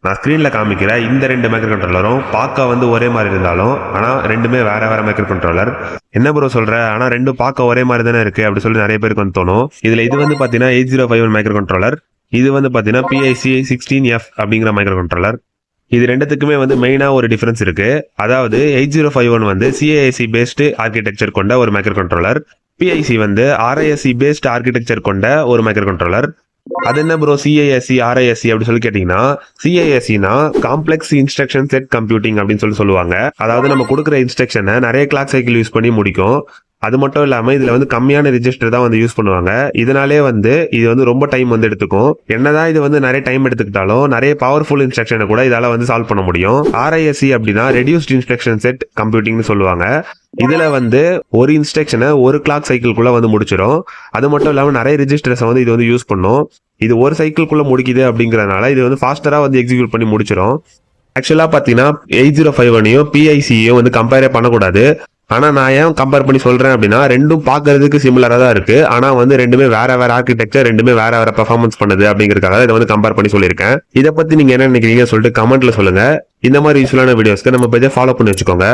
நான் ஸ்க்ரீனில் காமிக்கிற இந்த ரெண்டு மைக்ரோ கண்ட்ரோலரும் பார்க்க வந்து ஒரே மாதிரி இருந்தாலும் ஆனால் ரெண்டுமே வேற வேற மைக்ரோ கண்ட்ரோலர். என்ன ப்ரோ சொல்ற, ஆனால் ரெண்டும் பார்க்க ஒரே மாதிரி தானே இருக்கு அப்படி சொல்லி நிறைய பேருக்கு வந்து தோணும். இதில் இது வந்து பார்த்தீங்கன்னா 8051 மைக்ரோ கண்ட்ரோலர், இது வந்து பார்த்தீங்கன்னா PIC 16F அப்படிங்கிற மைக்ரோ கண்ட்ரோலர். இது ரெண்டுத்துக்குமே வந்து மெயினாக ஒரு டிஃபரன்ஸ் இருக்கு. அதாவது 8051 வந்து CAIC பேஸ்டு ஆர்கிடெக்சர் கொண்ட ஒரு மைக்ரோ கண்ட்ரோலர், PIC வந்து RISC பேஸ்டு ஆர்கிடெக்சர் கொண்ட ஒரு மைக்ரோ கண்ட்ரோலர். அது என்ன ப்ரோ CAIC RISC அப்படி சொல்லி கேட்டீங்கன்னா, CAICனா காம்ப்ளெக்ஸ் இன்ஸ்ட்ரக்ஷன் செட் கம்ப்யூட்டிங் அப்படின்னு சொல்லி சொல்லுவாங்க. அதாவது நம்ம கொடுக்குற இன்ஸ்ட்ரக்ஷனை நிறைய கிளாக் சைக்கிள் யூஸ் பண்ணி முடிக்கும். அது மட்டும் இல்லாம இதுல வந்து கம்மியான ரெஜிஸ்டர் தான் வந்து யூஸ் பண்ணுவாங்க. இதனாலே வந்து இது வந்து ரொம்ப டைம் வந்து எடுத்துக்கும். என்னதான் இது வந்து நிறைய டைம் எடுத்துக்கிட்டாலும் நிறைய பவர்ஃபுல் இன்ஸ்ட்ரக்ஷனை கூட இதால வந்து சால்வ் பண்ண முடியும். RISC அப்படின்னா ரெடியூஸ்ட் இன்ஸ்ட்ரக்ஷன் செட் கம்ப்யூட்டிங்னு சொல்லுவாங்க. இதுல வந்து ஒரு இன்ஸ்ட்ரக்ஷனை ஒரு கிளாக் சைக்கிள்குள்ள வந்து முடிச்சிடும். அது மட்டும் இல்லாம நிறைய ரெஜிஸ்டர்ஸை வந்து இது வந்து யூஸ் பண்ணும். இது ஒரு சைக்கிள்குள்ள முடிக்குது அப்படிங்கறதுனால இது வந்து ஃபாஸ்டரா வந்து எக்ஸிக்யூட் பண்ணி முடிச்சிடும். ஆக்சுவலா பாத்தீங்கன்னா 8051 PICயும் வந்து கம்பேரே பண்ணக்கூடாது. ஆனா நான் ஏன் கம்பேர் பண்ணி சொல்றேன் அப்படின்னா, ரெண்டும் பாக்குறதுக்கு சிமிலரா தான் இருக்கு. ஆனா வந்து ரெண்டுமே வேற வேற ஆர்கிடெக்சர், ரெண்டுமே வேற வேற பெர்ஃபார்மன்ஸ் பண்ணுது அப்படிங்கறதுக்காக இதை வந்து கம்பேர் பண்ணி சொல்லியிருக்கேன். இதை பத்தி நீங்க என்ன நினைக்கிறீங்க சொல்லிட்டு கமெண்ட்ல சொல்லுங்க. இந்த மாதிரி யூஸ்ஃபுல்லான வீடியோஸ்க்கு நம்ம பேஜை ஃபாலோ பண்ணி வச்சுக்கோங்க.